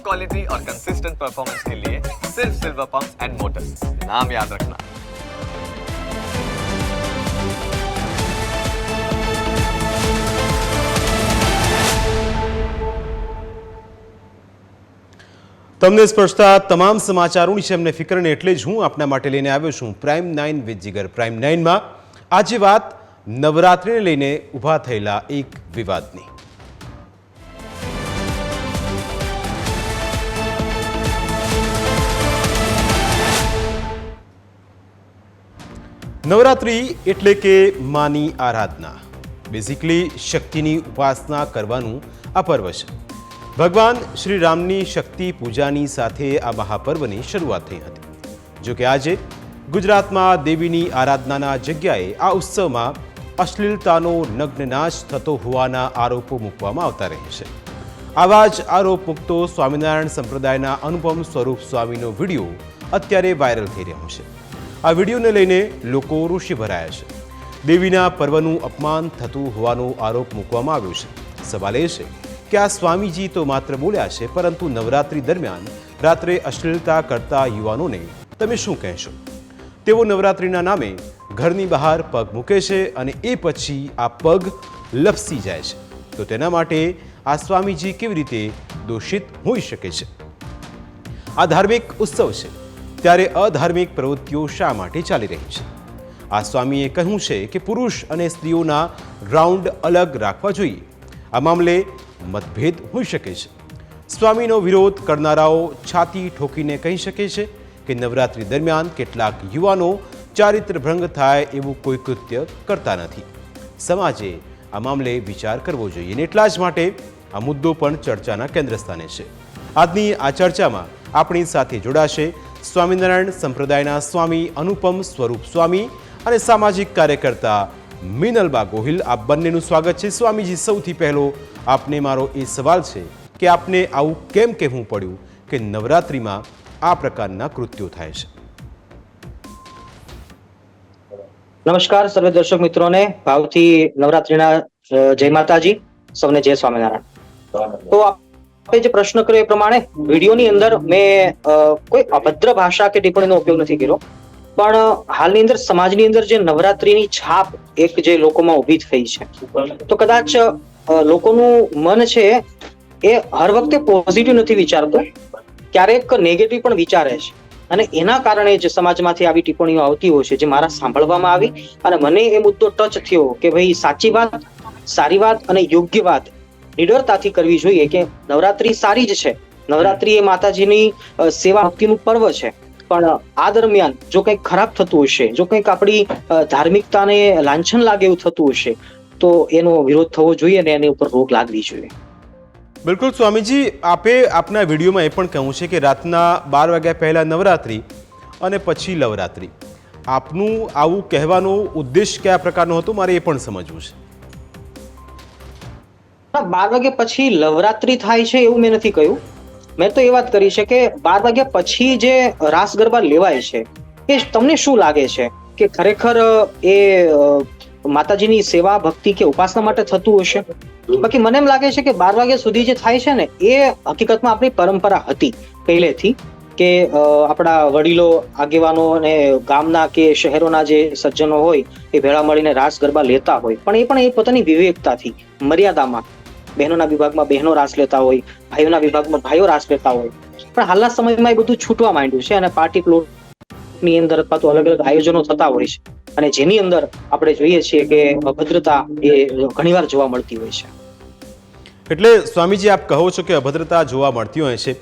Quality और consistent performance के लिए सिर्फ सिल्वर पंप्स एंड मोटर्स, नाम याद रखना। તમને સ્પર્શતા તમામ સમાચારોની છે એમને ફિકરને એટલે જ હું આપના માટે લઈને આવ્યો છું પ્રાઇમ 9 વિથ જીગર। પ્રાઇમ 9માં આજે વાત નવરાત્રિને લઈને ઊભા થયેલા એક વિવાદની। નવરાત્રિ એટલે કે માની આરાધના, બેઝિકલી શક્તિની ઉપાસના કરવાનું આ પર્વ છે। ભગવાન શ્રી રામની શક્તિ પૂજાની સાથે આ મહાપર્વની શરૂઆત થઈ હતી। જો કે આજે ગુજરાતમાં દેવીની આરાધનાના જગ્યાએ આ ઉત્સવમાં અશ્લીલતાનો નગ્નનાશ થતો હોવાના આરોપો મૂકવામાં આવતા રહે છે। આવા જ આરોપ મૂકતો સ્વામિનારાયણ સંપ્રદાયના અનુપમ સ્વરૂપ સ્વામીનો વિડીયો અત્યારે વાયરલ થઈ રહ્યો છે। આ વિડીયોને લઈને લોકો રોષે ભરાયા છે। દેવીના પર્વનું અપમાન થતું હોવાનો આરોપ મૂકવામાં આવ્યો છે। સવાલ એ છે કે આ સ્વામીજી તો માત્ર બોલ્યા છે, પરંતુ નવરાત્રિ દરમિયાન રાત્રે અશ્લીલતા કરતા યુવાનોને તમે શું કહેશો? તેઓ નવરાત્રિના નામે ઘરની બહાર પગ મૂકે છે અને એ પછી આ પગ લપસી જાય છે, તો તેના માટે આ સ્વામીજી કેવી રીતે દોષિત હોઈ શકે છે? આ ધાર્મિક ઉત્સવ છે ત્યારે અધાર્મિક પ્રવૃત્તિઓ શા માટે ચાલી રહી છે? આ સ્વામીએ કહ્યું છે કે પુરુષ અને સ્ત્રીઓના ગ્રાઉન્ડ અલગ રાખવા જોઈએ। આ મામલે મતભેદ હોઈ શકે છે। સ્વામીનો વિરોધ કરનારાઓ છાતી ઠોકીને કહી શકે છે કે નવરાત્રિ દરમિયાન કેટલાક યુવાનો ચારિત્રભંગ થાય એવું કોઈ કૃત્ય કરતા નથી। સમાજે આ મામલે વિચાર કરવો જોઈએ અને એટલા જ માટે આ મુદ્દો પણ ચર્ચાના કેન્દ્ર સ્થાને છે। આજની આ ચર્ચામાં આપણી સાથે જોડાશે સ્વામિનારાયણ સંપ્રદાયના સ્વામી અનુપમ સ્વરૂપ સ્વામી અને સામાજિક કાર્યકર્તા મીનલબા ગોહિલ। આ બંનેનું સ્વાગત છે। સ્વામીજી, સૌથી પહેલો આપને મારો એ સવાલ છે કે આપને આવું કેમ કહેવું પડ્યું કે નવરાત્રિમાં આ પ્રકારના કૃત્યો થાય છે? નમસ્કાર સર્વે દર્શક મિત્રોને, ભાવથી નવરાત્રિના જય માતાજી, સૌને જય સ્વામિનારાયણ। તો આપણે જે પ્રશ્ન કર્યો એ પ્રમાણે વિડીયોની અંદર મેં કોઈ અભદ્ર ભાષા કે ટિપ્પણીનો ઉપયોગ નથી કર્યો, પણ હાલની અંદર સમાજની અંદર જે નવરાત્રિની છાપ એક જે લોકોમાં ઊભી થઈ છે, તો કદાચ લોકોનું મન છે એ હર વખતે પોઝિટિવ નથી વિચારતું, ક્યારેક નેગેટિવ પણ વિચારે છે, અને એના કારણે જ સમાજમાંથી આવી ટિપ્પણીઓ આવતી હોય છે જે મારા સાંભળવામાં આવી અને મને એ મુદ્દો ટચ થયો કે ભાઈ સાચી વાત, સારી વાત અને યોગ્ય વાત નિડરતાથી કરવી જોઈએ કે નવરાત્રિ સારી જ છે। નવરાત્રિ એ માતાજીની સેવા ભક્તિનું પર્વ છે, પણ આ દરમિયાન જો કંઈક ખરાબ થતું હશે, જો કંઈક આપણી ધાર્મિકતાને લાંછન લાગે એવું થતું હશે, તો એનો વિરોધ થવો જોઈએ અને એની ઉપર રોક લાગવી જોઈએ। બિલકુલ સ્વામીજી, આપે આપના વિડીયોમાં એ પણ કહ્યું છે કે રાતના 12 વાગ્યા પહેલા નવરાત્રિ અને પછી લવરાત્રિ। આપનું આવું કહેવાનો ઉદ્દેશ કયા પ્રકારનો હતો, મારે એ પણ સમજવું છે। 12 વાગ્યા પછી લવરાત્રિ થાય છે એવું મેં નથી કહ્યું। મેં તો એ વાત કરી છે કે 12 વાગ્યા પછી જે રાસ ગરબા લેવાય છે એ તમને શું લાગે છે કે ખરેખર એ માતાજીની સેવા ભક્તિ કે ઉપાસના માટે થતું હશે? બાકી મને એમ લાગે છે કે 12 વાગ્યા સુધી જે થાય છે ને એ હકીકતમાં આપણી પરંપરા હતી પહેલેથી, કે આપણા વડીલો, આગેવાનો અને ગામના કે શહેરોના જે સજ્જનો હોય એ ભેળા મળીને રાસ ગરબા લેતા હોય, પણ એ પોતાની વિવેકતાથી, મર્યાદામાં, બહેનોના વિભાગમાં બહેનો રાસ લેતા હોય, ભાઈઓના વિભાગમાં ભાઈઓ રાસ લેતા હોય। પણ હાલના સમયમાં એ બધું છૂટવા માંડ્યું છે અને પાર્ટી પ્લોટની અંદર અથવા તો અલગ અલગ આયોજનો થતા હોય છે, અને જેની અંદર આપણે જોઈએ છીએ કે અભદ્રતા એ ઘણીવાર જોવા મળતી હોય છે। એટલે સ્વામીજી, આપ કહો છો કે અભદ્રતા જોવા મળતી હોય છે।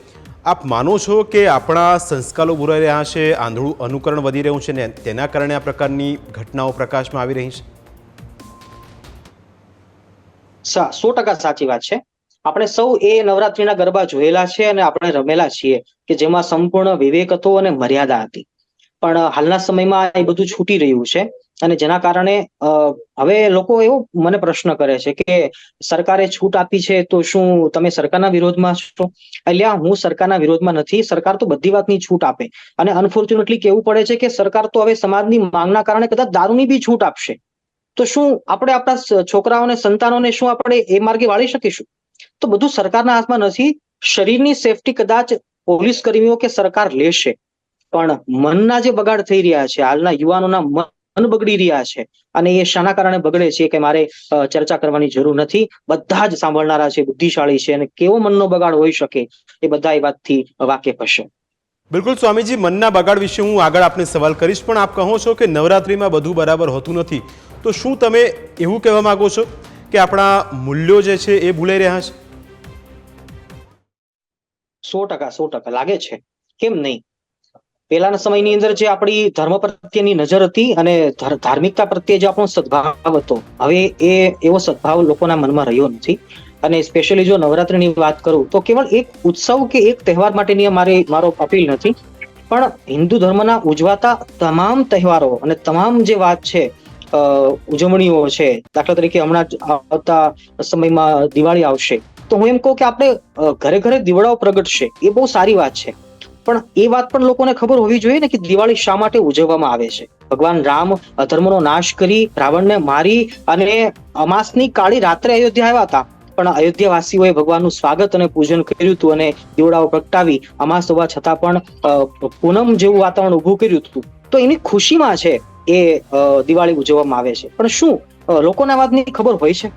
આપ માનો છો કે આપણા સંસ્કારો બુરાઈ રહ્યા છે, આંધળું અનુકરણ વધી રહ્યું છે ને તેના કારણે આ પ્રકારની ઘટનાઓ પ્રકાશમાં આવી રહી છે? 100% સાચી વાત છે। આપણે સૌ એ નવરાત્રિના ગરબા જોયેલા છે અને આપણે રમેલા છીએ કે જેમાં સંપૂર્ણ વિવેક હતો અને મર્યાદા હતી, પણ હાલના સમયમાં એ બધું છૂટી રહ્યું છે અને જેના કારણે હવે લોકો એવો મને પ્રશ્ન કરે છે કે સરકારે છૂટ આપી છે તો શું તમે સરકારના વિરોધમાં છો? એટલે હું સરકારના વિરોધમાં નથી। સરકાર તો બધી વાતની છૂટ આપે, અને અનફોર્ચ્યુનેટલી કહેવું પડે છે કે સરકાર તો હવે સમાજની માંગના કારણે કદાચ દારૂની બી છૂટ આપશે, તો શું આપણે આપણા છોકરાઓને, સંતાનોને શું આપણે એ માર્ગે વાળી શકીશું? તો બધું સરકારના હાથમાં નથી, શરીરની સેફટી કદાચ પોલીસ કર્મીઓ કે સરકાર લેશે, પણ મનના જે બગાડ થઈ રહ્યા છે, હાલના યુવાનોના મન બગડી રહ્યા છે, અને એ શાના કારણે બગડે છે કે મારે ચર્ચા કરવાની જરૂર નથી. બધા જ સાંભળનારા છે, બુદ્ધિશાળી છે, અને કેવો મનનો બગાડ હોઈ શકે એ બધા એ વાતથી વાકેફ હશે. બિલકુલ સ્વામીજી, મનના બગાડ વિશે હું આગળ આપને સવાલ કરીશ, પણ આપ કહો છો કે નવરાત્રિમાં બધું બરાબર હોતું નથી, તો શું તમે એવું કહેવા માંગો છો કે આપણા મૂલ્યો જે છે એ ભૂલાઈ રહ્યા છે? 100% લાગે છે, કેમ નહીં? પહેલાના સમયની અંદર જે આપણી ધર્મ પ્રત્યેની નજર હતી અને ધાર્મિકતા પ્રત્યે જે આપણો સદભાવ હતો, હવે એ એવો સદભાવ લોકોના મનમાં રહ્યો નથી. અને સ્પેશિયલી જો નવરાત્રીની વાત કરું તો કેવળ એક ઉત્સવ કે એક તહેવાર માટેની મારો અપીલ નથી, પણ હિન્દુ ધર્મના ઉજવાતા તમામ તહેવારો અને તમામ જે વાત છે, ઉજવણીઓ છે, દાખલા તરીકે હમણાં જ આવતા સમયમાં દિવાળી આવશે, તો હું એમ કહું કે આપણે ઘરે ઘરે દીવડાઓ પ્રગટશે, એ બહુ સારી વાત છે, પણ એ વાત પણ લોકોને ખબર હોવી જોઈએ ને કે દિવાળી શા માટે ઉજવવામાં આવે છે. ભગવાન રામ અધર્મનો નાશ કરી રાવણને મારી અને અમાસની કાળી રાત્રે અયોધ્યા આવ્યા હતા, પણ અયોધ્યાવાસીઓએ ભગવાનનું સ્વાગત અને પૂજન કર્યું હતું અને દીવડાઓ પ્રગટાવી અમાસ હોવા છતાં પણ પૂનમ જેવું વાતાવરણ ઊભું કર્યું હતું. તો એની ખુશીમાં છે એ દિવાળી ઉજવવામાં આવે છે. પણ શું લોકોને આ વાતની ખબર હોય છે?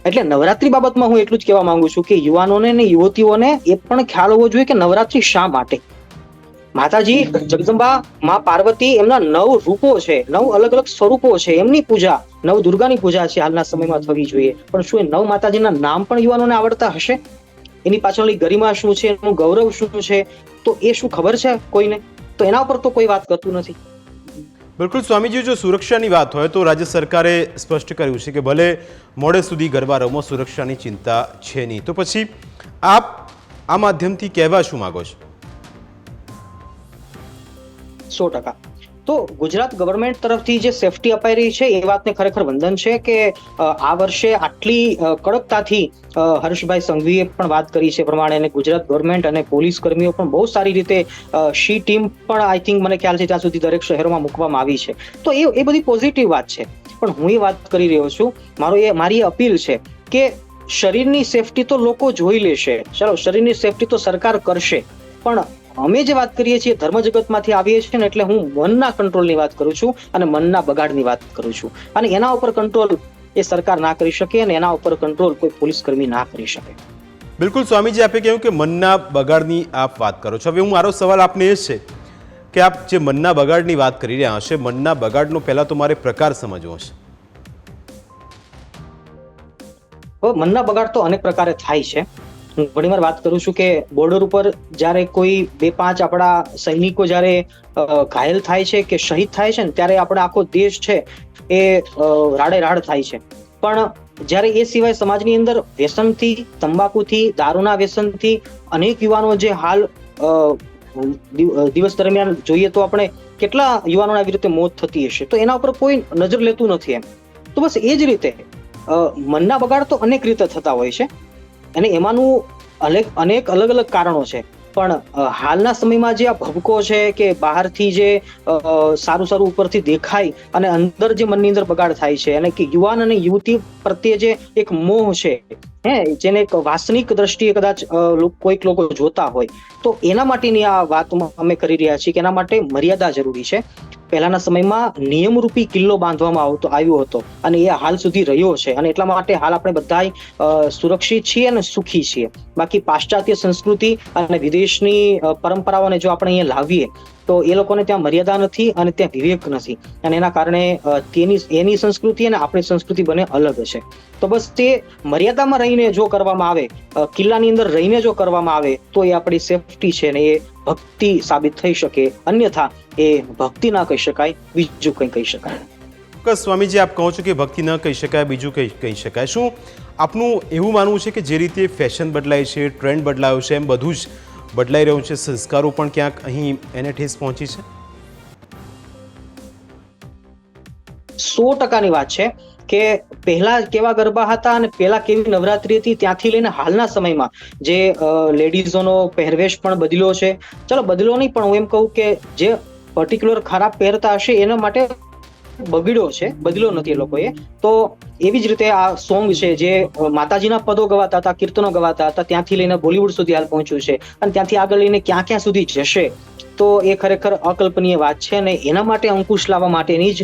એટલે નવરાત્રી બાબતમાં હું એટલું જ કહેવા માંગુ છું કે યુવાનોને ને યુવતીઓને એ પણ ખ્યાલ હોવો જોઈએ કે નવરાત્રી શા માટે. માતાજી જગદંબા માં પાર્વતી એમના 9 રૂપો છે, 9 અલગ અલગ સ્વરૂપો છે, એમની પૂજા, 9 દુર્ગાની પૂજા છે હાલના સમયમાં થવી જોઈએ. પણ શું એ 9 માતાજીના નામ પણ યુવાનોને આવડતા હશે? એની પાછળની ગરિમા શું છે, એનું ગૌરવ શું છે, તો એ શું ખબર છે કોઈને? તો એના ઉપર તો કોઈ વાત કરતું નથી. બિલકુલ સ્વામીજી, જો સુરક્ષાની વાત હોય તો રાજ્ય સરકારે સ્પષ્ટ કર્યું છે કે ભલે મોડે સુધી ગરબા રમો, સુરક્ષાની ચિંતા છે નહીં, તો પછી આપ આ માધ્યમથી કહેવા શું માંગો છો? 100%. તો ગુજરાત ગવર્મેન્ટ તરફથી જે સેફટી અપાઈ રહી છે એ વાતને ખરેખર વંદન છે કે આ વર્ષે આટલી કડકતાથી હર્ષભાઈ સંઘવીએ પણ વાત કરી છે પ્રમાણે, અને ગુજરાત ગવર્મેન્ટ અને પોલીસ કર્મીઓ પણ બહુ સારી રીતે શી ટીમ પણ આઈ થિંક મને ખ્યાલ છે ત્યાં સુધી દરેક શહેરોમાં મૂકવામાં આવી છે. તો એ બધી પોઝિટિવ વાત છે. પણ હું એ વાત કરી રહ્યો છું, મારી અપીલ છે કે શરીરની સેફટી તો લોકો જોઈ લેશે, ચાલો શરીરની સેફટી તો સરકાર કરશે, પણ અમે જે વાત કરીએ છીએ ધર્મ જગતમાંથી આવીએ છીએ ને, એટલે હું મનના કંટ્રોલની વાત કરું છું અને મનના બગાડની વાત કરું છું. અને એના ઉપર કંટ્રોલ એ સરકાર ના કરી શકે અને એના ઉપર કંટ્રોલ કોઈ પોલીસ કર્મી ના કરી શકે. બિલકુલ સ્વામીજી, આપે કહ્યું કે મનના બગાડની આપ વાત કરો છો. હવે મારો સવાલ આપને એ છે કે આપ જે મનના બગાડની વાત કરી રહ્યા હશે, મનના બગાડનો પહેલા તો મારે પ્રકાર સમજવો હશે. મનના બગાડ તો અનેક પ્રકારે થાય છે. હું ઘણીવાર વાત કરું છું કે બોર્ડર ઉપર જ્યારે કોઈ 2-5 આપણા સૈનિકો જ્યારે ઘાયલ થાય છે કે શહીદ થાય છે ને, ત્યારે આપણે આખો દેશ છે એ રાડે રાડ થાય છે. પણ જ્યારે એ સિવાય સમાજની અંદર વ્યસનથી, તંબાકુથી, દારૂના વ્યસનથી અનેક યુવાનો જે હાલ દિવસ દરમિયાન જોઈએ તો આપણે કેટલા યુવાનોના આવી રીતે મોત થતી હશે, તો એના ઉપર કોઈ નજર લેતું નથી એમ. તો બસ એ જ રીતે મનના બગાડ તો અનેક રીતે થતા હોય છે અને એમાંનું અનેક અલગ અલગ કારણો છે. પણ હાલના સમયમાં જે આ ભબકો છે કે બહારથી જે સારું ઉપરથી દેખાય અને અંદર જે મનની અંદર બગાડ થાય છે, અને કે યુવાન અને યુવતી પ્રત્યે જે એક મોહ છે, જેને એક વાસ્તવિક દ્રષ્ટિએ કદાચ કોઈક લોકો જોતા હોય, તો એના માટેની આ વાત અમે કરી રહ્યા છીએ કે એના માટે મર્યાદા જરૂરી છે. પહેલાના સમયમાં નિયમરૂપી કિલ્લો બાંધવામાં આવ્યો હતો અને એ હાલ સુધી રહ્યો છે, અને એટલા માટે હાલ આપણે બધા સુરક્ષિત છીએ અને સુખી છીએ. બાકી પાશ્ચાત્ય સંસ્કૃતિ અને વિદેશની પરંપરાઓને જો આપણે અહીંયા લાવીએ તો એ લોકોને ત્યાં મર્યાદા નથી અને ત્યાં વિવેક નથી, અને એના કારણે એની સંસ્કૃતિ અને આપણી સંસ્કૃતિ બંને અલગ છે. તો બસ તે મર્યાદામાં રહીને જો કરવામાં આવે, કિલ્લાની અંદર રહીને જો કરવામાં આવે, તો એ આપણી સેફટી છે ને એ ભક્તિ સાબિત થઈ શકે. અન્યથા એ ભક્તિ ના કહી શકાય, બીજું કંઈ કહી શકાય. ચોક્કસ સ્વામીજી, આપ કહો છો કે ભક્તિ ન કહી શકાય, બીજું કંઈ કહી શકાય. શું આપનું એવું માનવું છે કે જે રીતે ફેશન બદલાય છે, ટ્રેન્ડ બદલાયો છે, એમ બધું જ બદલાઈ રહ્યું છે, સંસ્કારો પણ ક્યાંક અહીં એને ઠેસ પહોંચી છે? 100%ની વાત છે કે પહેલા કેવા ગરબા હતા અને પહેલા કેવી નવરાત્રી હતી, ત્યાંથી લઈને હાલના સમયમાં જે લેડીઝોનો પહેરવેશ પણ બદલ્યો છે. ચલો બદલ્યો નહીં, પણ હું એમ કહું કે જે પર્ટિક્યુલર ખરાબ પહેરતા હશે એના માટે બગડ્યો છે, બદલ્યો નથી એ લોકોએ. તો એવી જ રીતે આ સોંગ છે જે માતાજીના પદો ગવાતા હતા, કીર્તનો ગવાતા હતા, ત્યાંથી લઈને બોલિવૂડ સુધી હાલ પહોંચ્યું છે અને ત્યાંથી આગળ લઈને ક્યાં ક્યાં સુધી જશે, તો એ ખરેખર અકલ્પનીય વાત છે અને એના માટે અંકુશ લાવવા માટેની જ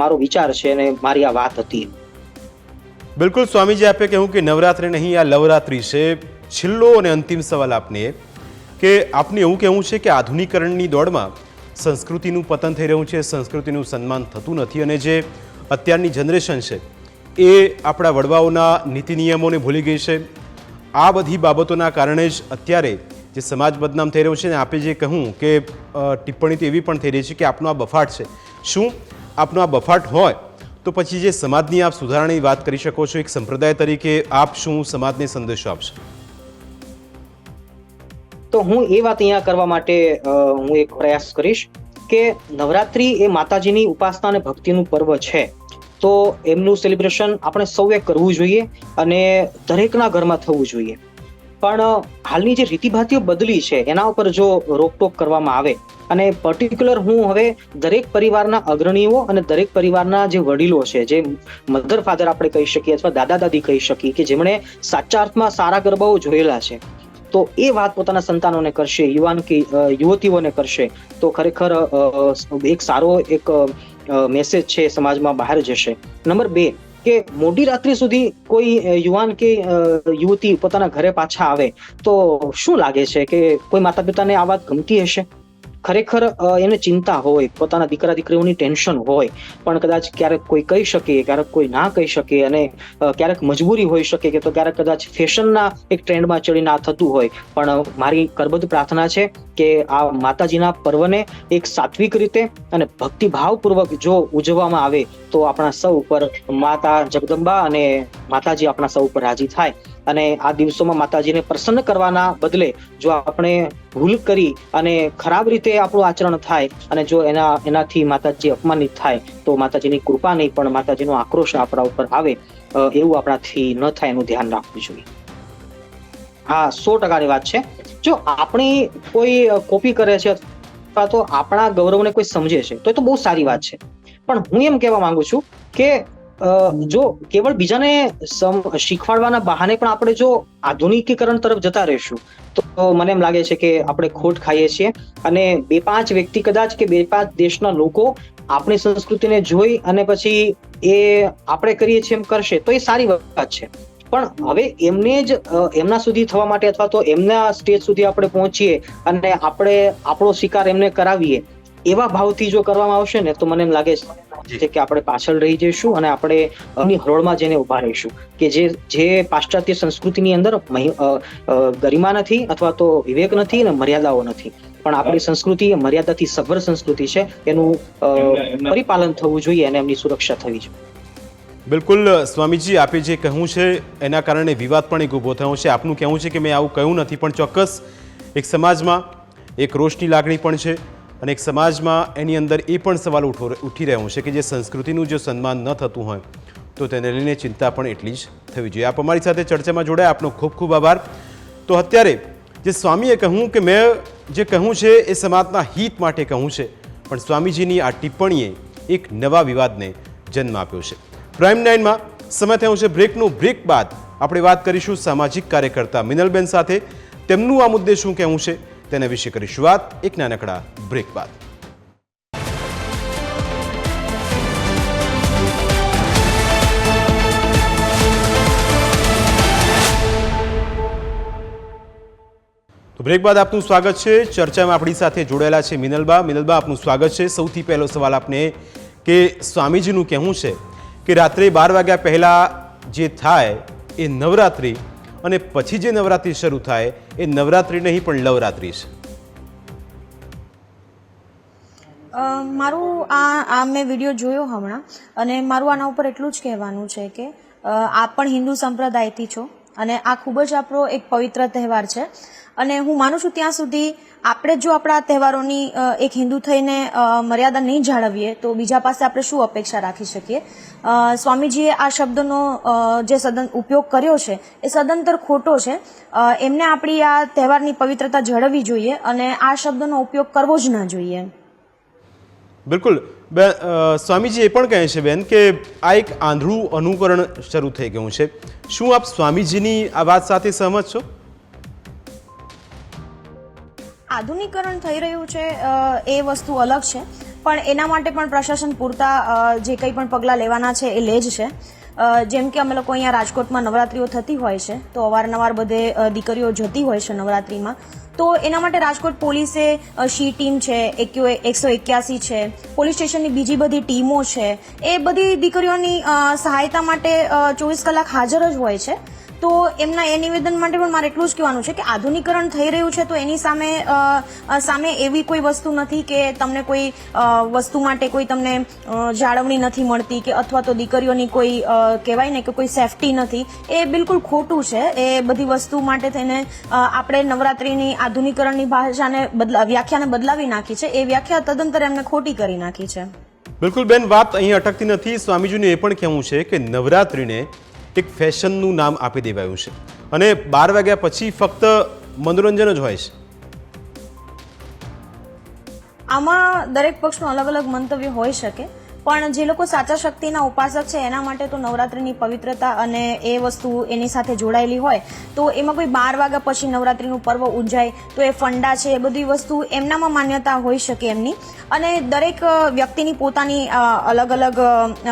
મારો વિચાર છે અને મારી આ વાત હતી. બિલકુલ સ્વામીજી, આપે કહ્યું કે નવરાત્રિ નહીં, આ લવરાત્રિ છે. છેલ્લો અને અંતિમ સવાલ આપને કે આપને એવું કહેવું છે કે આધુનિકરણની દોડમાં સંસ્કૃતિનું પતન થઈ રહ્યું છે, સંસ્કૃતિનું સન્માન થતું નથી અને જે અત્યારની જનરેશન છે એ આપણા વડવાઓના નીતિ નિયમોને ભૂલી ગઈ છે. આ બધી બાબતોના કારણે જ અત્યારે જે સમાજ બદનામ થઈ રહ્યો છે ને આપે જે કહ્યું કે ટિપ્પણી તો એવી પણ થઈ રહી છે કે આપનો આ બફાટ છે. શું આપનો આ બફાટ હોય તો પછી જે સમાજની આપ સુધારણાની વાત કરી શકો છો, એક સંપ્રદાય તરીકે આપ શું સમાજને સંદેશો આપશો? તો હું એ વાત અહીંયા કરવા માટે હું એક પ્રયાસ કરીશ કે નવરાત્રી એ માતાજીની ઉપાસના અને ભક્તિનું પર્વ છે, તો એમનું સેલિબ્રેશન આપણે સૌએ કરવું જોઈએ અને દરેકના ઘરમાં થવું જોઈએ. પણ હાલની જે રીતિભાતીઓ બદલી છે એના ઉપર જો રોકટોક કરવામાં આવે અને પર્ટિક્યુલર હું હવે દરેક પરિવારના અગ્રણીઓ અને દરેક પરિવારના જે વડીલો છે, જે મધર ફાધર આપણે કહી શકીએ અથવા દાદા દાદી કહી શકીએ કે જેમણે સાચા અર્થમાં સારા ગરબાઓ જોયેલા છે, તો એ વાત પોતાના સંતાનોને કરશે, યુવતીઓને કરશે, તો ખરેખર એક સારો એક મેસેજ છે સમાજમાં બહાર જશે. નંબર 2 કે મોડી રાત્રિ સુધી કોઈ યુવાન કે યુવતી પોતાના ઘરે પાછા આવે તો શું લાગે છે કે કોઈ માતા પિતાને આ વાત ગમતી હશે? ખરેખર એને ચિંતા હોય, પોતાના દીકરા દીકરીઓની ટેન્શન હોય, પણ કદાચ ક્યારેક કોઈ કહી શકે, ક્યારેક કોઈ ના કહી શકે અને ક્યારેક મજબૂરી હોઈ શકે કે તો ક્યારેક કદાચ ફેશનના એક ટ્રેન્ડમાં ચડીને આ થતું હોય. પણ મારી કરબદ્ધ પ્રાર્થના છે કે આ માતાજીના પર્વને એક સાત્વિક રીતે અને ભક્તિભાવપૂર્વક જો ઉજવવામાં આવે તો આપણા સૌ ઉપર માતા જગદંબા અને માતાજી આપણા સૌ ઉપર રાજી થાય અને આ દિવસોમાં માતાજીને પ્રસન્ન કરવાના બદલે જો આપણે ભૂલ કરી અને ખરાબ રીતે આપણું આચરણ થાય અને જો એનાથી માતાજી અપમાનિત થાય તો માતાજીની કૃપા નહીં પણ માતાજીનો આક્રોશ આપણા ઉપર આવે, એવું આપણાથી ન થાય એનું ધ્યાન રાખવું જોઈએ. હા, 100% વાત છે. જો આપણી કોઈ કોપી કરે છે અથવા તો આપણા ગૌરવને કોઈ સમજે છે તો એ તો બહુ સારી વાત છે, પણ હું એમ કહેવા માંગુ છું કે જો કેવળ બીજાને શીખવાડવાના બહાને પણ આપણે જો આધુનિકીકરણ તરફ જતા રહીશું તો મને એમ લાગે છે કે આપણે ખોટ ખાઈએ છીએ અને 2-5 વ્યક્તિ કદાચ કે 2-5 દેશના લોકો આપણી સંસ્કૃતિને જોઈ અને પછી એ આપણે કરીએ છીએ એમ કરશે તો એ સારી વાત છે. પણ હવે એમને જ એમના સુધી થવા માટે અથવા તો એમના સ્ટેજ સુધી આપણે પહોંચીએ અને આપણે આપણો શિકાર એમને કરાવીએ એવા ભાવથી જો કરવામાં આવશે ને તો મને એમ લાગે છે કે આપણે પાછળ રહી જઈશું અને આપણે એની હરોળમાં જઈને ઉભા રહીશું કે જે પાશ્ચાત્ય સંસ્કૃતિની અંદર ગરિમા નથી અથવા તો વિવેક નથી અને મર્યાદાઓ નથી, પણ આપણી સંસ્કૃતિ મર્યાદાથી સભર સંસ્કૃતિ છે, એનું પરિપાલન થવું જોઈએ અને એમની સુરક્ષા થવી જોઈએ. બિલકુલ સ્વામીજી, આપે જે કહ્યું છે એના કારણે વિવાદ પણ એક ઊભો થયો છે. આપનું કહેવું છે કે મેં આવું કહ્યું નથી, પણ ચોક્કસ એક સમાજમાં એક રોષની લાગણી પણ છે અને એક સમાજમાં એની અંદર એ પણ સવાલ ઉઠી રહ્યો છે કે જે સંસ્કૃતિનું જો સન્માન ન થતું હોય તો તેને લઈને ચિંતા પણ એટલી જ થવી જોઈએ. આપ અમારી સાથે ચર્ચામાં જોડાયા, આપનો ખૂબ ખૂબ આભાર. તો અત્યારે જે સ્વામીએ કહ્યું કે મેં જે કહ્યું છે એ સમાજના હિત માટે કહ્યું છે, પણ સ્વામીજીની આ ટિપ્પણીએ એક નવા વિવાદને જન્મ આપ્યો છે. પ્રાઇમ 9માં સમય થયો છે બ્રેકનો. બ્રેક બાદ આપણે વાત કરીશું સામાજિક કાર્યકર્તા મિનલબેન સાથે. તેમનું આ મુદ્દે શું કહેવું છે તેના વિશે કરીશું વાત એક નાનકડા બ્રેક બાદ. તો બ્રેક બાદ આપનું સ્વાગત છે. ચર્ચામાં આપણી સાથે જોડાયેલા છે મિનલબા. મિનલબા, આપનું સ્વાગત છે. સૌથી પહેલો સવાલ આપને કે સ્વામીજીનું કહેવું છે કે રાત્રે 12 વાગ્યા પહેલાં જે થાય એ નવરાત્રિ અને પછી જે નવરાત્રિ શરૂ થાય એ નવરાત્રિ નહીં પણ લવરાત્રિ છે. મારું આ મેં વિડીયો જોયો હમણાં અને મારું આના ઉપર એટલું જ કહેવાનું છે કે આપ પણ હિન્દુ સંપ્રદાયથી છો અને આ ખૂબ જ આપણો એક પવિત્ર તહેવાર છે અને હું માનું છું ત્યાં સુધી આપણે જો આપણા તહેવારોની એક હિન્દુ થઈને મર્યાદા નહીં જાળવીએ તો બીજા પાસે આપણે શું અપેક્ષા રાખી શકીએ. સ્વામીજીએ આ શબ્દનો જે ઉપયોગ કર્યો છે એ સદંતર ખોટો છે. એમને આપણી આ તહેવારની પવિત્રતા જાળવવી જોઈએ અને આ શબ્દનો ઉપયોગ કરવો જ ના જોઈએ. બિલકુલ બેન, સ્વામીજી એ પણ કહે છે બેન કે આ એક આંધળું અનુકરણ શરૂ થઈ ગયું છે. શું આપ સ્વામીજીની આ વાત સાથે સહમત છો? આધુનિકરણ થઈ રહ્યું છે એ વસ્તુ અલગ છે, પણ એના માટે પણ પ્રશાસન પૂરતા જે કંઈ પણ પગલાં લેવાના છે એ લે જ છે. જેમ કે અમે લોકો અહીંયા રાજકોટમાં નવરાત્રિઓ થતી હોય છે, તો અવારનવાર બધે દીકરીઓ જતી હોય છે નવરાત્રિમાં. તો એના માટે રાજકોટ પોલીસે શી ટીમ છે, 181 છે, પોલીસ સ્ટેશનની બીજી બધી ટીમો છે, એ બધી દીકરીઓની સહાયતા માટે 24 કલાક હાજર જ હોય છે. તો એમના એ નિવેદન માટે પણ મારે એટલું જ કહેવાનું છે કે આધુનિકરણ થઈ રહ્યું છે, તો એની સામે એવી કોઈ વસ્તુ નથી કે તમને કોઈ વસ્તુ માટે કોઈ તમને જાળવણી નથી મળતી કે અથવા તો દીકરીઓની કોઈ કહેવાય ને કે કોઈ સેફટી નથી. એ બિલકુલ ખોટું છે. એ બધી વસ્તુ માટે થઈને આપણે નવરાત્રિની આધુનિકરણની ભાષાને વ્યાખ્યાને બદલાવી નાખી છે. એ વ્યાખ્યા તદંતર એમને ખોટી કરી નાખી છે. બિલકુલ બેન, વાત અહીં અટકતી નથી. સ્વામીજીનું એ પણ કહેવું છે કે નવરાત્રિને એક ફેશનનું નામ આપી દેવાયું છે અને 12 વાગ્યા પછી ફક્ત મનોરંજન જ હોય છે. આમાં દરેક પક્ષનું અલગ અલગ મંતવ્ય હોઈ શકે, પણ જે લોકો સાચા શક્તિના ઉપાસક છે એના માટે તો નવરાત્રિની પવિત્રતા અને એ વસ્તુ એની સાથે જોડાયેલી હોય, તો એમાં કોઈ 12 વાગ્યા પછી નવરાત્રિનું પર્વ ઉજવાય તો એ ફંડા છે, એ બધી વસ્તુ એમનામાં માન્યતા હોઈ શકે એમની. અને દરેક વ્યક્તિની પોતાની અલગ અલગ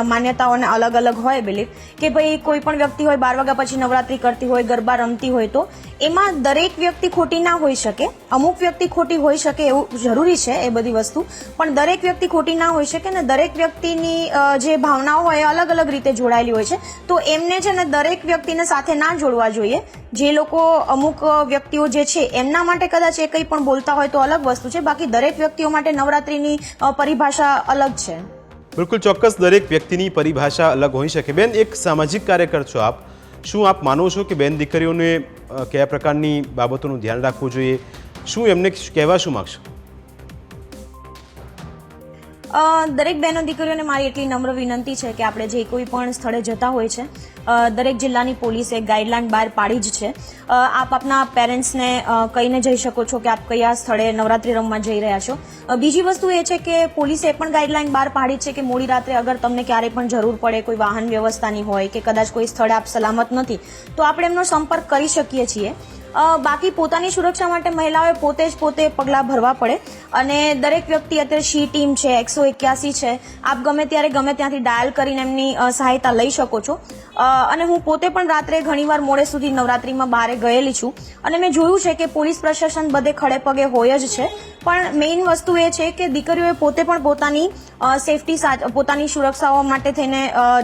માન્યતાઓ અને અલગ અલગ હોય બિલીફ કે ભાઈ કોઈ પણ વ્યક્તિ હોય 12 વાગ્યા પછી નવરાત્રિ કરતી હોય, ગરબા રમતી હોય, તો એમાં દરેક વ્યક્તિ ખોટી ના હોઈ શકે. અમુક વ્યક્તિ ખોટી હોઈ શકે એવું જરૂરી છે એ બધી વસ્તુ, પણ દરેક વ્યક્તિ ખોટી ના હોઈ શકે ને દરેક વ્યક્તિની જે ભાવનાઓ હોય એ અલગ અલગ રીતે જોડાયેલી હોય છે. તો એમને છે ને દરેક વ્યક્તિને સાથે ના જોડવા જોઈએ. જે લોકો અમુક વ્યક્તિઓ જે છે એમના માટે કદાચ એ કંઈ પણ બોલતા હોય તો અલગ વસ્તુ છે, બાકી દરેક વ્યક્તિઓ માટે નવરાત્રિની પરિભાષા અલગ છે. બિલકુલ ચોક્કસ, દરેક વ્યક્તિની પરિભાષા અલગ હોઈ શકે. બેન, એક સામાજિક કાર્યકર છો આપ, શું આપ માનો છો કે બેન દીકરીઓને કયા પ્રકારની બાબતોનું ધ્યાન રાખવું જોઈએ? શું એમને કહેવા શું માગશો? દરેક બહેનો દીકરીઓને મારી એટલી નમ્ર વિનંતી છે કે આપણે જે કોઈ પણ સ્થળે જતા હોય છે, દરેક જિલ્લાની પોલીસે ગાઈડલાઈન બહાર પાડી જ છે. આપ આપના પેરેન્ટ્સને કહીને જઈ શકો છો કે આપ કયા સ્થળે નવરાત્રિ રમવા જઈ રહ્યા છો. બીજી વસ્તુ એ છે કે પોલીસે પણ ગાઈડલાઈન બહાર પાડી છે કે મોડી રાત્રે અગર તમને ક્યારેય પણ જરૂર પડે, કોઈ વાહન વ્યવસ્થાની હોય કે કદાચ કોઈ સ્થળે આપ સલામત નથી, તો આપણે એમનો સંપર્ક કરી શકીએ છીએ. બાકી પોતાની સુરક્ષા માટે મહિલાઓએ પોતે પગલાં ભરવા પડે. અને દરેક વ્યક્તિ અત્યારે શી ટીમ છે, 181 છે, આપ ગમે ત્યારે ગમે ત્યાંથી ડાયલ કરીને એમની સહાયતા લઈ શકો છો. અને હું પોતે પણ રાત્રે ઘણીવાર મોડે સુધી નવરાત્રિમાં બહાર ગયેલી છું અને મેં જોયું છે કે પોલીસ પ્રશાસન બધે ખડે પગે હોય જ છે, પણ મેઇન વસ્તુ એ છે કે દીકરીઓએ પોતે પણ પોતાની સેફટી, પોતાની સુરક્ષાઓ માટે થઈને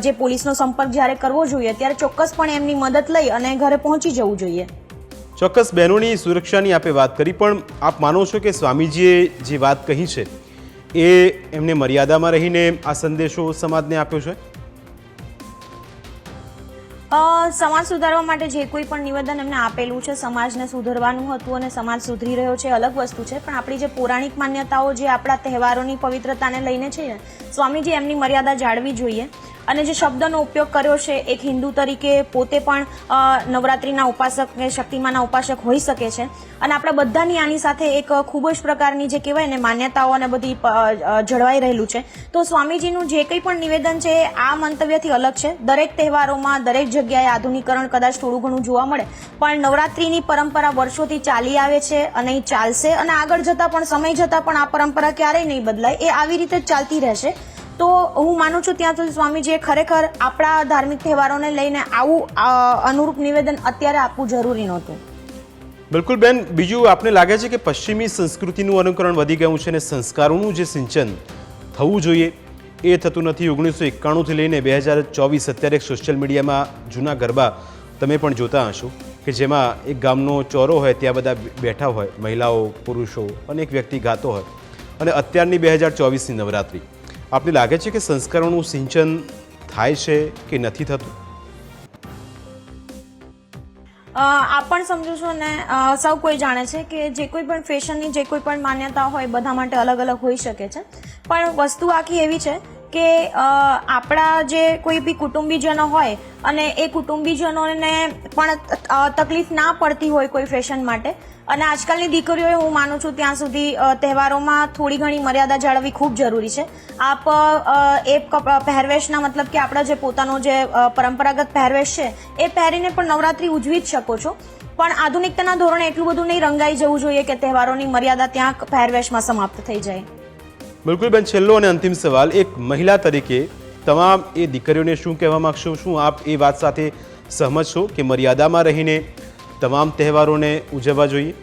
જે પોલીસનો સંપર્ક જ્યારે કરવો જોઈએ ત્યારે ચોક્કસપણે એમની મદદ લઈ અને ઘરે પહોંચી જવું જોઈએ. ચોક્કસ, બહેનોની સુરક્ષાની આપે વાત કરી, પણ આપ માનો છો કે સ્વામીજીએ જે વાત કહી છે એ એમને મર્યાદામાં રહીને આ સંદેશો સમાજને આપ્યો છે? સમાજ સુધારવા માટે જે કોઈ પણ નિવેદન એમને આપેલું છે, સમાજને સુધારવાનું હતું અને સમાજ સુધરી રહ્યો છે અલગ વસ્તુ છે, પણ આપણી જે પૌરાણિક માન્યતાઓ જે આપણા તહેવારોની પવિત્રતાને લઈને છે ને, સ્વામીજી એમની મર્યાદા જાળવી જોઈએ. અને જે શબ્દનો ઉપયોગ કર્યો છે, એક હિન્દુ તરીકે પોતે પણ નવરાત્રિના ઉપાસક કે શક્તિમાના ઉપાસક હોઈ શકે છે. અને આપણા બધાની આની સાથે એક ખૂબ જ પ્રકારની જે કહેવાય ને માન્યતાઓ અને બધી જળવાઈ રહેલું છે. તો સ્વામીજીનું જે કંઈ પણ નિવેદન છે આ મંતવ્યથી અલગ છે. દરેક તહેવારોમાં દરેક જગ્યાએ આધુનિકરણ કદાચ થોડું ઘણું જોવા મળે, પણ નવરાત્રિની પરંપરા વર્ષોથી ચાલી આવે છે અને એ ચાલશે અને આગળ જતાં પણ સમય જતાં પણ આ પરંપરા ક્યારેય નહીં બદલાય. એ આવી રીતે જ ચાલતી રહેશે. તો હું માનું છું ત્યાં સુધી સ્વામીજીએ ખરેખર આપણા ધાર્મિક તહેવારોને લઈને આવું અનુરૂપ નિવેદન અત્યારે આપવું જરૂરી નહોતું. બિલકુલ બેન, બીજું આપને લાગે છે કે પશ્ચિમી સંસ્કૃતિનું અનુકરણ વધી ગયું છે અને સંસ્કારોનું જે સિંચન થવું જોઈએ એ થતું નથી. 1991થી લઈને 2024 અત્યારે સોશિયલ મીડિયામાં જૂના ગરબા તમે પણ જોતા હશો કે જેમાં એક ગામનો ચોરો હોય, ત્યાં બધા બેઠા હોય, મહિલાઓ, પુરુષો અને એક વ્યક્તિ ગાતો હોય. અને અત્યારની 2024ની નવરાત્રિ, આપને લાગે છે કે સંસ્કારોનું સિંચન થાય છે કે નથી થતું? આપ પણ સમજો છો ને સૌ કોઈ જાણે છે કે જે કોઈ પણ ફેશનની જે કોઈ પણ માન્યતા હોય બધા માટે અલગ અલગ હોઈ શકે છે, પણ વસ્તુ આખી એવી છે કે આપણા જે કોઈ બી કુટુંબીજનો હોય અને એ કુટુંબીજનોને પણ તકલીફ ના પડતી હોય કોઈ ફેશન માટે, અને આજકાલની દીકરીઓએ હું માનું છું ત્યાં સુધી તહેવારોમાં થોડી ઘણી મર્યાદા જાળવવી ખૂબ જરૂરી છે. આપ એ પહેરવેશના મતલબ કે આપણા જે પોતાનો જે પરંપરાગત પહેરવેશ છે એ પહેરીને પણ નવરાત્રી ઉજવી જ શકો છો, પણ આધુનિકતાના ધોરણે એટલું બધું નહીં રંગાઈ જવું જોઈએ કે તહેવારોની મર્યાદા ત્યાં પહેરવેશમાં સમાપ્ત થઈ જાય. બિલકુલ બેન, છેલ્લો અને અંતિમ સવાલ, એક મહિલા તરીકે તમામ એ દીકરીઓને શું કહેવા માંગશો? શું આપ એ વાત સાથે સહમત છો કે મર્યાદામાં રહીને તમામ તહેવારોને ઉજવવા જોઈએ?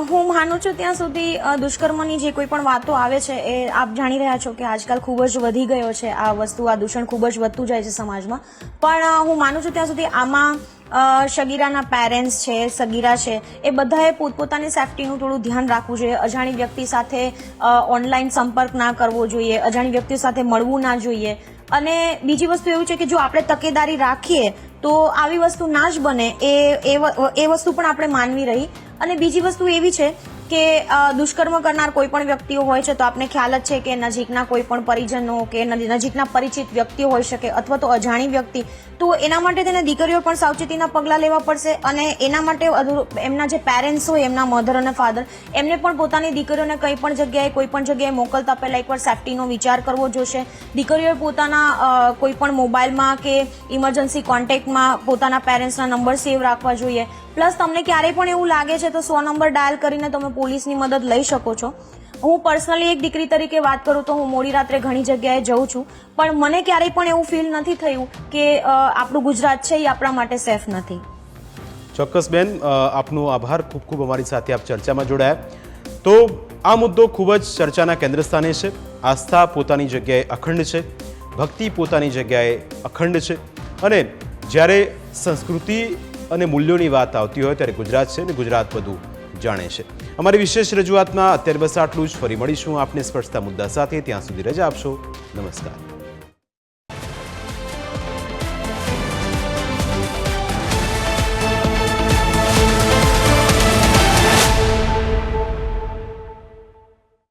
હું માનું છું ત્યાં સુધી દુષ્કર્મની જે કોઈ પણ વાતો આવે છે એ આપ જાણી રહ્યા છો કે આજકાલ ખૂબ જ વધી ગયો છે આ વસ્તુ, આ દૂષણ ખૂબ જ વધતું જાય છે સમાજમાં. પણ હું માનું છું ત્યાં સુધી આમાં સગીરાના પેરેન્ટ્સ છે, સગીરા છે, એ બધાએ પોતપોતાની સેફટીનું થોડું ધ્યાન રાખવું જોઈએ. અજાણી વ્યક્તિ સાથે ઓનલાઈન સંપર્ક ના કરવો જોઈએ, અજાણી વ્યક્તિઓ સાથે મળવું ના જોઈએ. અને બીજી વસ્તુ એવું છે કે જો આપણે તકેદારી રાખીએ તો આવી વસ્તુ ના જ બને, એ વસ્તુ પણ આપણે માનવી રહી. અને બીજી વસ્તુ એવી છે કે દુષ્કર્મ કરનાર કોઈ પણ વ્યક્તિઓ હોય છે તો આપને ખ્યાલ જ છે કે નજીકના કોઈ પણ પરિજનો કે નજીકના પરિચિત વ્યક્તિઓ હોઈ શકે અથવા તો અજાણી વ્યક્તિ, તો એના માટે તેને દીકરીઓ પણ સાવચેતીના પગલાં લેવા પડશે. અને એના માટે એમના જે પેરેન્ટ્સ હોય, એમના મધર અને ફાધર, એમને પણ પોતાની દીકરીઓને કોઈ પણ જગ્યાએ મોકલતા પહેલા એકવાર સેફટીનો વિચાર કરવો જોશે. દીકરીઓએ પોતાના કોઈ પણ મોબાઈલમાં કે ઇમરજન્સી કોન્ટેક્ટમાં પોતાના પેરેન્ટ્સના નંબર સેવ રાખવા જોઈએ. પ્લસ તમને ક્યારેય પણ એવું લાગે છે તો 100 નંબર ડાયલ કરીને તમે પોલીસની મદદ લઈ શકો છો. હું પર્સનલી એક દીકરી તરીકે વાત કરું તો હું મોડી રાત્રે ઘણી જગ્યાએ જઉં છું, પણ મને ક્યારેય પણ એવું ફીલ નથી થયું કે આપણું ગુજરાત છે એ આપણા માટે સેફ નથી. ચોક્કસ બેન, આપનો આભાર, ખૂબ ખૂબ અમારી સાથે આપ ચર્ચામાં જોડાયા. તો આ મુદ્દો ખૂબ જ ચર્ચાના કેન્દ્ર સ્થાને છે. આસ્થા પોતાની જગ્યાએ અખંડ છે, ભક્તિ પોતાની જગ્યાએ અખંડ છે, અને જ્યારે સંસ્કૃતિ અને મૂલ્યોની વાત આવતી હોય ત્યારે ગુજરાત છે ને ગુજરાત બધું જાણે છે. અમારી વિશેષ રજૂઆતમાં અત્યારે બસ આટલું જ. ફરી મળીશું આપને સ્પર્શતા મુદ્દા સાથે. ત્યાં સુધી રજા આપશો. નમસ્કાર.